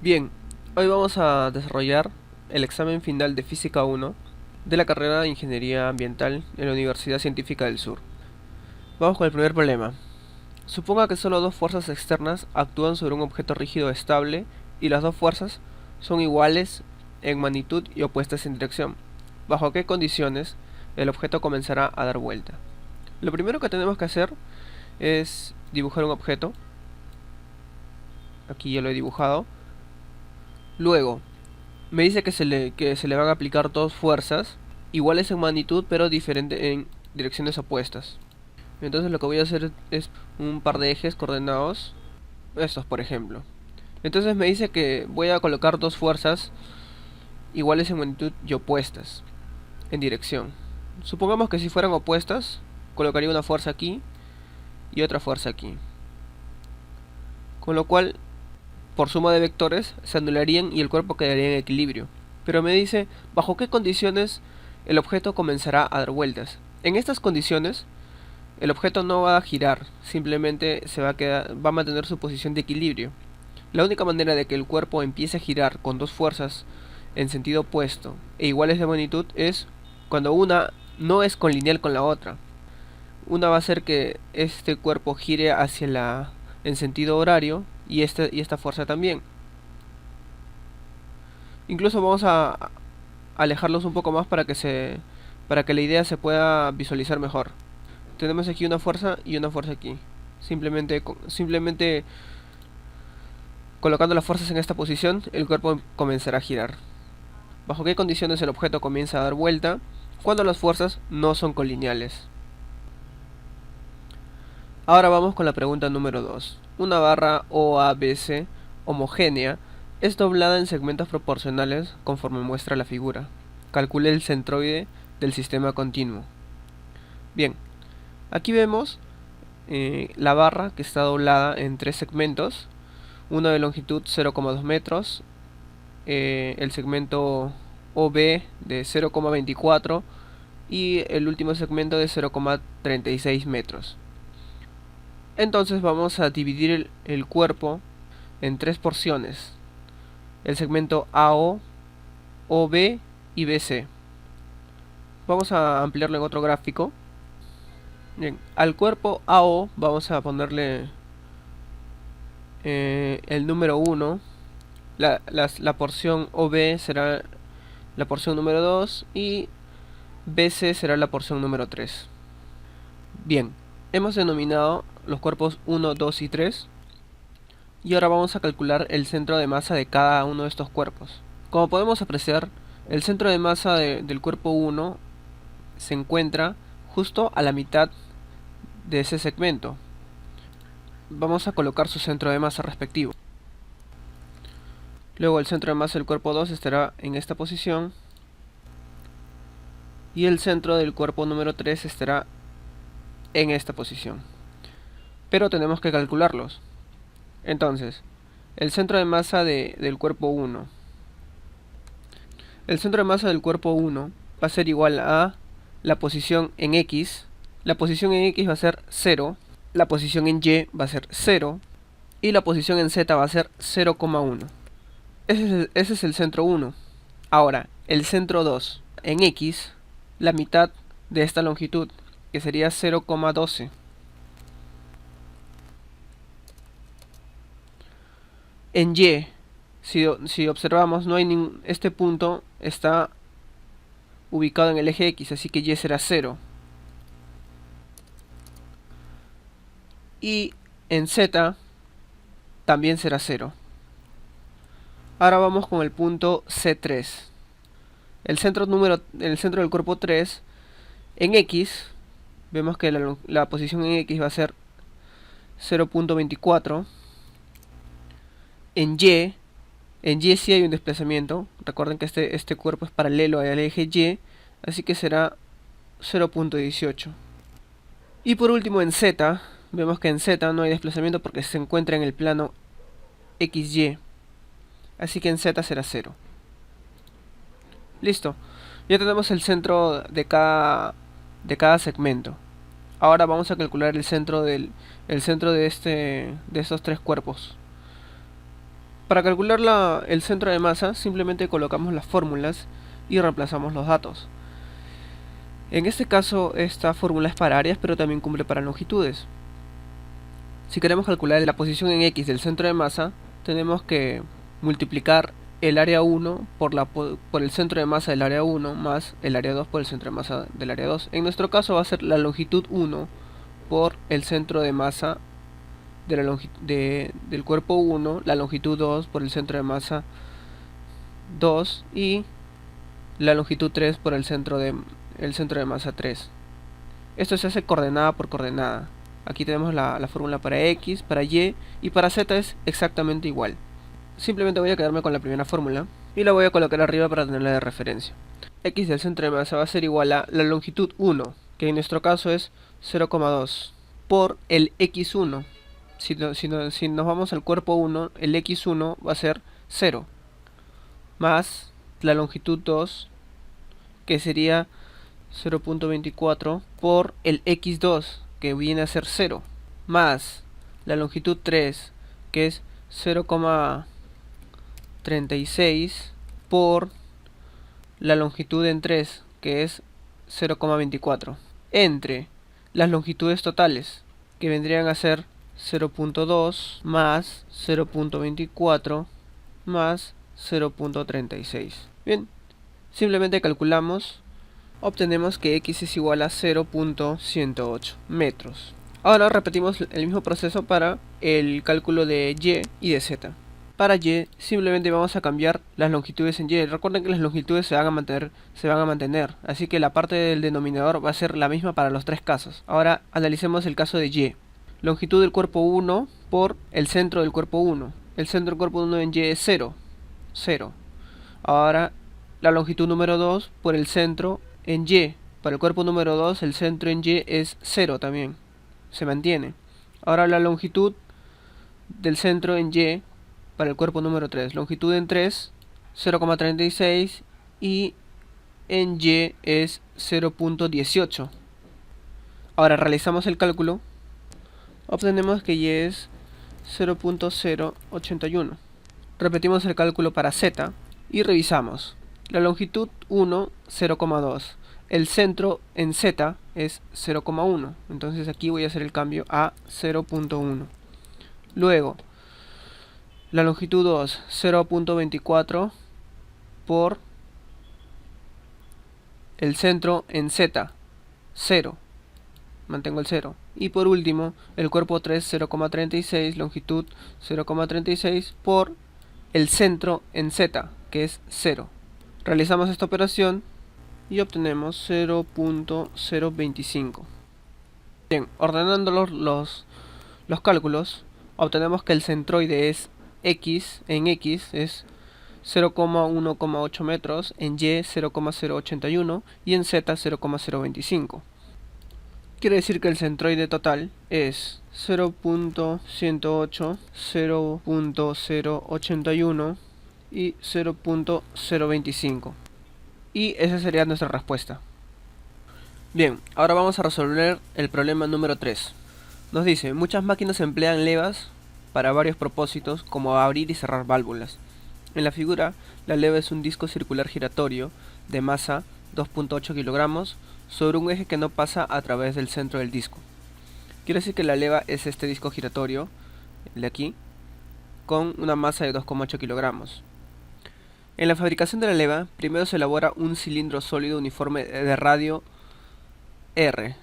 Bien, hoy vamos a desarrollar el examen final de Física 1 de la carrera de Ingeniería Ambiental en la Universidad Científica del Sur. Vamos con el primer problema. Suponga que solo dos fuerzas externas actúan sobre un objeto rígido estable y las dos fuerzas son iguales en magnitud y opuestas en dirección. ¿Bajo qué condiciones el objeto comenzará a dar vuelta? Lo primero que tenemos que hacer es dibujar un objeto. Aquí ya lo he dibujado. Luego, me dice que se le van a aplicar dos fuerzas iguales en magnitud pero diferentes en direcciones opuestas. Entonces lo que voy a hacer es un par de ejes coordenados, estos por ejemplo. Entonces me dice que voy a colocar dos fuerzas iguales en magnitud y opuestas en dirección. Supongamos que si fueran opuestas, colocaría una fuerza aquí y otra fuerza aquí. Con lo cual, por suma de vectores, se anularían y el cuerpo quedaría en equilibrio. Pero me dice, ¿bajo qué condiciones el objeto comenzará a dar vueltas? En estas condiciones, el objeto no va a girar, simplemente va a mantener su posición de equilibrio. La única manera de que el cuerpo empiece a girar con dos fuerzas en sentido opuesto e iguales de magnitud es cuando una no es conlineal con la otra. Una va a hacer que este cuerpo gire en sentido horario y esta fuerza también. Incluso vamos a alejarlos un poco más para que la idea se pueda visualizar mejor. Tenemos aquí una fuerza y una fuerza aquí. Simplemente colocando las fuerzas en esta posición, el cuerpo comenzará a girar. ¿Bajo qué condiciones el objeto comienza a dar vuelta? Cuando las fuerzas no son colineales. Ahora vamos con la pregunta número 2. Una barra OABC homogénea es doblada en segmentos proporcionales conforme muestra la figura. Calcule el centroide del sistema continuo. Bien, aquí vemos la barra que está doblada en tres segmentos, uno de longitud 0,2 metros, el segmento OB de 0,24 y el último segmento de 0,36 metros. Entonces vamos a dividir el cuerpo en tres porciones, el segmento AO, OB y BC. Vamos a ampliarlo en otro gráfico. Bien, al cuerpo AO vamos a ponerle el número 1, la porción OB será la porción número 2 y BC será la porción número 3. Bien, hemos denominado los cuerpos 1, 2 y 3 y ahora vamos a calcular el centro de masa de cada uno de estos cuerpos. Como podemos apreciar, el centro de masa del cuerpo 1 se encuentra justo a la mitad de ese segmento. Vamos a colocar su centro de masa respectivo. Luego el centro de masa del cuerpo 2 estará en esta posición y el centro del cuerpo número 3 estará en esta posición. Pero tenemos que calcularlos. Entonces, el centro de masa del cuerpo 1. El centro de masa del cuerpo 1 va a ser igual a la posición en X. La posición en X va a ser 0. La posición en Y va a ser 0. Y la posición en Z va a ser 0,1. Ese es el centro 1. Ahora, el centro 2. En X, la mitad de esta longitud, que sería 0,12. En Y, si observamos, no hay este punto está ubicado en el eje X, así que Y será 0. Y en Z también será 0. Ahora vamos con el punto C3. El centro del cuerpo 3 en X, vemos que la posición en X va a ser 0,24. En Y sí hay un desplazamiento. Recuerden que este cuerpo es paralelo al eje Y, así que será 0,18. Y por último en Z, vemos que en Z no hay desplazamiento porque se encuentra en el plano XY. Así que en Z será 0. Listo. Ya tenemos el centro de cada segmento. Ahora vamos a calcular el centro de estos tres cuerpos. Para calcular el centro de masa, simplemente colocamos las fórmulas y reemplazamos los datos. En este caso, esta fórmula es para áreas, pero también cumple para longitudes. Si queremos calcular la posición en X del centro de masa, tenemos que multiplicar el área 1 por el centro de masa del área 1 más el área 2 por el centro de masa del área 2. En nuestro caso va a ser la longitud 1 por el centro de masa del cuerpo 1, la longitud 2 por el centro de masa 2 y la longitud 3 por el centro de masa 3. Esto se hace coordenada por coordenada. Aquí tenemos la fórmula para X, para Y y para Z es exactamente igual. Simplemente voy a quedarme con la primera fórmula y la voy a colocar arriba para tenerla de referencia. X del centro de masa va a ser igual a la longitud 1, que en nuestro caso es 0,2, por el X1. Si nos vamos al cuerpo 1, el X1 va a ser 0, más la longitud 2, que sería 0.24 por el X2, que viene a ser 0, más la longitud 3, que es 0,36 por la longitud en 3, que es 0,24, entre las longitudes totales, que vendrían a ser 0.2 más 0.24 más 0.36. Bien, simplemente calculamos, obtenemos que X es igual a 0.108 metros. Ahora repetimos el mismo proceso para el cálculo de Y y de Z. Para Y simplemente vamos a cambiar las longitudes en Y. Recuerden que las longitudes se van a mantener, así que la parte del denominador va a ser la misma para los tres casos. Ahora analicemos el caso de Y. Longitud del cuerpo 1 por el centro del cuerpo 1. El centro del cuerpo 1 en Y es 0. Ahora la longitud número 2 por el centro en Y. Para el cuerpo número 2 el centro en Y es 0 también. Se mantiene. Ahora la longitud del centro en Y para el cuerpo número 3. Longitud en 3, 0,36 y en Y es 0.18. Ahora realizamos el cálculo. Obtenemos que Y es 0.081. Repetimos el cálculo para Z y revisamos. La longitud 1, 0,2. El centro en Z es 0,1. Entonces aquí voy a hacer el cambio a 0.1. Luego, la longitud 2, 0.24 por el centro en Z, 0. Mantengo el 0. Y por último, el cuerpo 3, 0,36, longitud 0,36 por el centro en Z, que es 0. Realizamos esta operación y obtenemos 0.025. Bien, ordenando los cálculos, obtenemos que el centroide es X, en X es 0,1,8 metros, en Y 0,081 y en Z 0,025. Quiere decir que el centroide total es 0.108, 0.081 y 0.025. Y esa sería nuestra respuesta. Bien, ahora vamos a resolver el problema número 3. Nos dice, muchas máquinas emplean levas para varios propósitos, como abrir y cerrar válvulas. En la figura, la leva es un disco circular giratorio de masa 2.8 kilogramos sobre un eje que no pasa a través del centro del disco. Quiere decir que la leva es este disco giratorio, el de aquí, con una masa de 2,8 kilogramos. En la fabricación de la leva, primero se elabora un cilindro sólido uniforme de radio R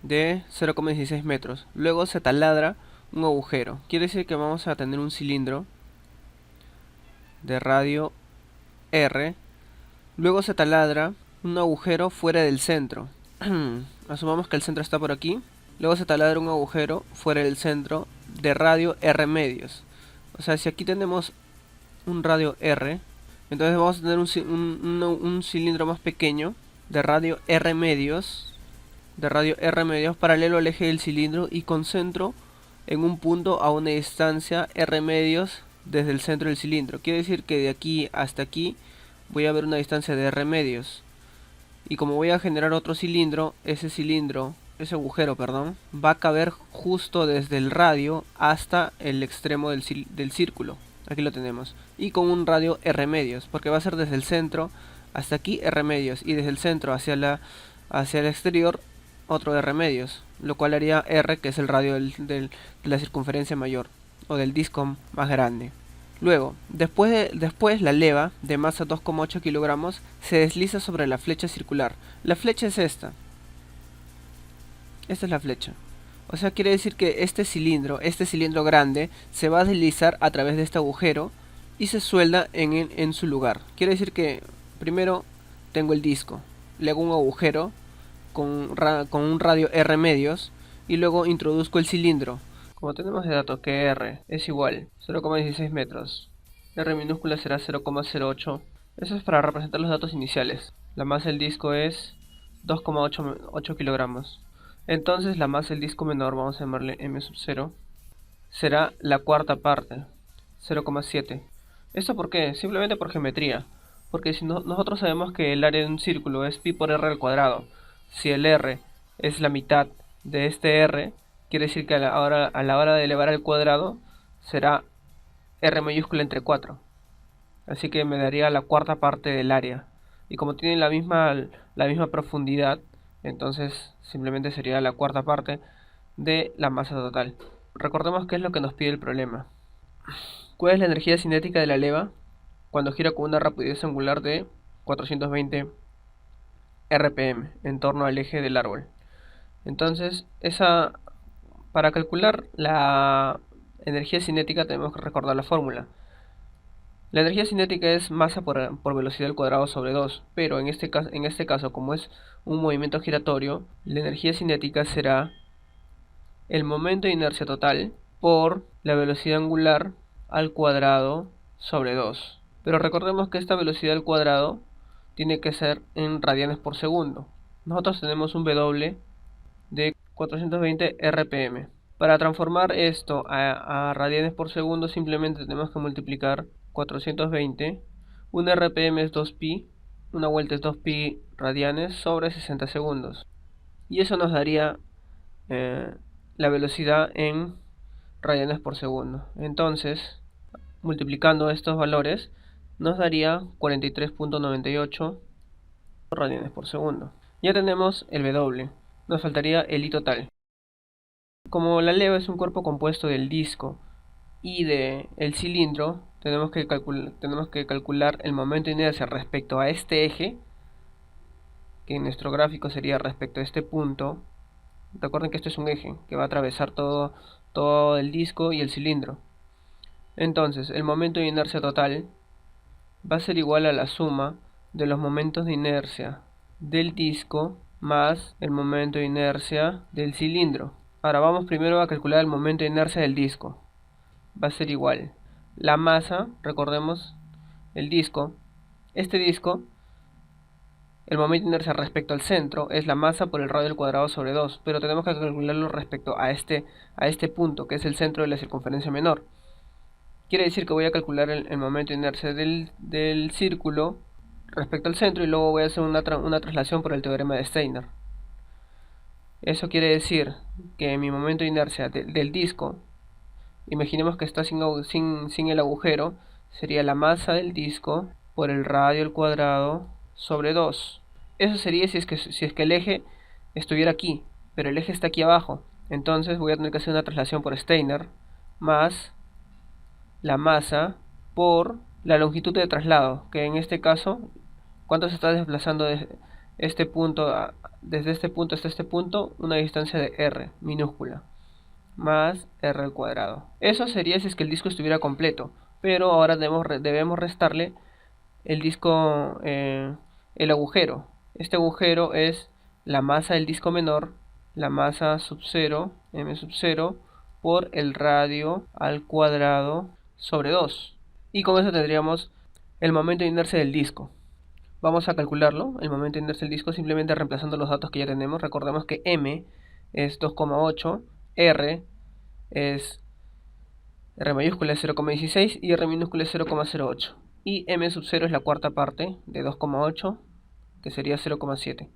de 0,16 metros. Luego se taladra un agujero. Quiere decir que vamos a tener un cilindro de radio R. Luego se taladra un agujero fuera del centro. Asumamos que el centro está por aquí. Luego se taladra un agujero fuera del centro de radio R medios. O sea, si aquí tenemos un radio R, entonces vamos a tener un cilindro más pequeño de radio R medios, paralelo al eje del cilindro y con centro en un punto a una distancia R medios desde el centro del cilindro. Quiere decir que de aquí hasta aquí voy a ver una distancia de R medios. Y como voy a generar otro cilindro, ese agujero, va a caber justo desde el radio hasta el extremo del círculo. Aquí lo tenemos. Y con un radio R medios, porque va a ser desde el centro hasta aquí R medios, y desde el centro hacia el exterior otro R medios, lo cual haría R, que es el radio de la circunferencia mayor, o del disco más grande. Luego, después la leva de masa 2,8 kilogramos se desliza sobre la flecha circular. La flecha es esta. Esta es la flecha. O sea, quiere decir que este cilindro grande, se va a deslizar a través de este agujero y se suelda en su lugar. Quiere decir que primero tengo el disco, le hago un agujero con un radio R medios y luego introduzco el cilindro. Como tenemos de dato que R es igual 0,16 metros, R minúscula será 0,08. Eso es para representar los datos iniciales. La masa del disco es 2,8 kilogramos. Entonces la masa del disco menor, vamos a llamarle M sub 0, será la cuarta parte, 0,7. ¿Esto por qué? Simplemente por geometría. Porque si nosotros sabemos que el área de un círculo es pi por r al cuadrado. Si el r es la mitad de este r, quiere decir que a la hora de elevar al cuadrado será r mayúscula entre 4. Así que me daría la cuarta parte del área. Y como tiene la misma profundidad, entonces simplemente sería la cuarta parte de la masa total. Recordemos qué es lo que nos pide el problema. ¿Cuál es la energía cinética de la leva cuando gira con una rapidez angular de 420 rpm en torno al eje del árbol? Entonces, para calcular la energía cinética tenemos que recordar la fórmula. La energía cinética es masa por velocidad al cuadrado sobre 2, pero en este caso, como es un movimiento giratorio, la energía cinética será el momento de inercia total por la velocidad angular al cuadrado sobre 2. Pero recordemos que esta velocidad al cuadrado tiene que ser en radianes por segundo. Nosotros tenemos un W de 420 rpm. Para transformar esto a radianes por segundo simplemente tenemos que multiplicar 420. Un rpm es 2pi, una vuelta es 2pi radianes sobre 60 segundos. Y eso nos daría la velocidad en radianes por segundo. Entonces, multiplicando estos valores, nos daría 43.98 radianes por segundo. Ya tenemos el W, nos faltaría el I total. Como la leva es un cuerpo compuesto del disco y del cilindro, tenemos que calcular el momento de inercia respecto a este eje, que en nuestro gráfico sería respecto a este punto. Recuerden que esto es un eje que va a atravesar todo el disco y el cilindro. Entonces, el momento de inercia total va a ser igual a la suma de los momentos de inercia del disco más el momento de inercia del cilindro. Ahora vamos primero a calcular el momento de inercia del disco. Va a ser igual la masa, recordemos, el disco. Este disco, el momento de inercia respecto al centro es la masa por el radio al cuadrado sobre 2, pero tenemos que calcularlo respecto a este punto, que es el centro de la circunferencia menor. Quiere decir que voy a calcular el momento de inercia del círculo respecto al centro y luego voy a hacer una traslación por el teorema de Steiner. Eso quiere decir que mi momento de inercia del disco, imaginemos que está sin el agujero, sería la masa del disco por el radio al cuadrado sobre 2. Eso sería si es que el eje estuviera aquí, pero el eje está aquí abajo. Entonces voy a tener que hacer una traslación por Steiner más la masa por la longitud de traslado, que en este caso, ¿cuánto se está desplazando desde este punto hasta este punto? Una distancia de r minúscula más r al cuadrado. Eso sería si es que el disco estuviera completo, pero ahora debemos restarle el disco, el agujero. Este agujero es la masa del disco menor, la masa sub 0, m sub 0, por el radio al cuadrado sobre 2. Y con eso tendríamos el momento de inercia del disco. Vamos a calcularlo, el momento de inercia del disco, simplemente reemplazando los datos que ya tenemos. Recordemos que m es 2,8, r es r mayúscula es 0,16 y r minúscula es 0,08. Y m sub 0 es la cuarta parte de 2,8, que sería 0,7.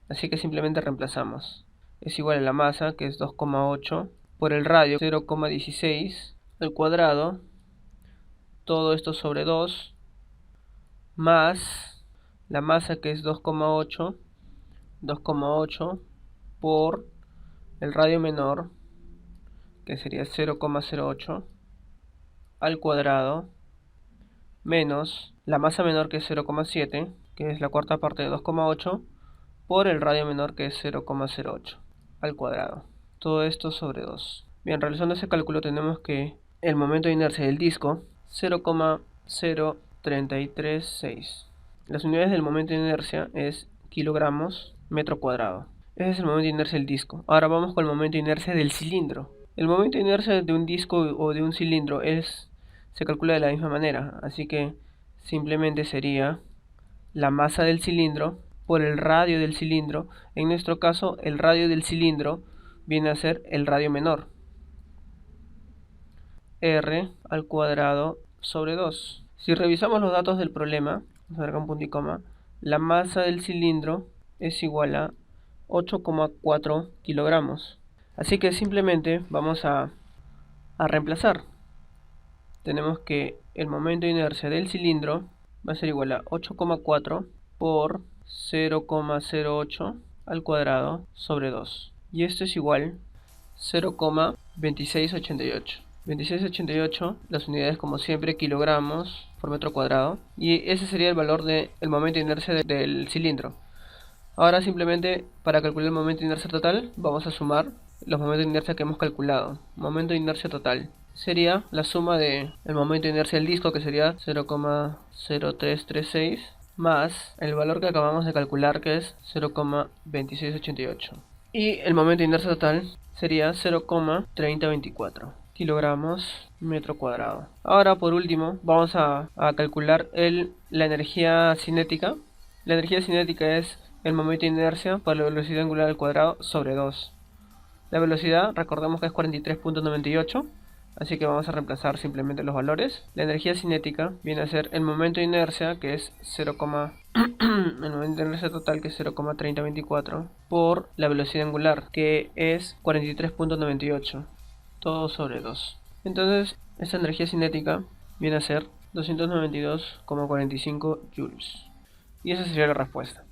Así que simplemente reemplazamos. Es igual a la masa, que es 2,8, por el radio 0,16 al cuadrado todo esto sobre 2, más la masa, que es 2,8 por el radio menor, que sería 0,08 al cuadrado, menos la masa menor, que es 0,7, que es la cuarta parte de 2,8, por el radio menor, que es 0,08 al cuadrado. Todo esto sobre 2. Bien, realizando ese cálculo tenemos que el momento de inercia del disco, 0,0336. Las unidades del momento de inercia es kilogramos metro cuadrado. Ese es el momento de inercia del disco. Ahora vamos con el momento de inercia del cilindro. El momento de inercia de un disco o de un cilindro se calcula de la misma manera, así que simplemente sería la masa del cilindro por el radio del cilindro. En nuestro caso, el radio del cilindro viene a ser el radio menor, r al cuadrado sobre 2. Si revisamos los datos del problema, vamos a ver acá un punto y coma, la masa del cilindro es igual a 8,4 kilogramos. Así que simplemente vamos a reemplazar. Tenemos que el momento de inercia del cilindro va a ser igual a 8,4 por 0,08 al cuadrado sobre 2. Y esto es igual 0,2688. 2688, las unidades como siempre, kilogramos por metro cuadrado. Y ese sería el valor del momento de inercia del cilindro. Ahora simplemente para calcular el momento de inercia total vamos a sumar los momentos de inercia que hemos calculado. Momento de inercia total sería la suma del momento de inercia del disco, que sería 0,0336, más el valor que acabamos de calcular, que es 0,2688. Y el momento de inercia total sería 0,3024 kilogramos metro cuadrado. Ahora por último vamos a calcular la energía cinética. La energía cinética es el momento de inercia por la velocidad angular al cuadrado sobre 2. La velocidad, recordemos que es 43,98, así que vamos a reemplazar simplemente los valores. La energía cinética viene a ser el momento de inercia, que es el momento de inercia total, que es 0,3024, por la velocidad angular, que es 43,98, todo sobre 2. Entonces, esta energía cinética viene a ser 292,45 joules. Y esa sería la respuesta.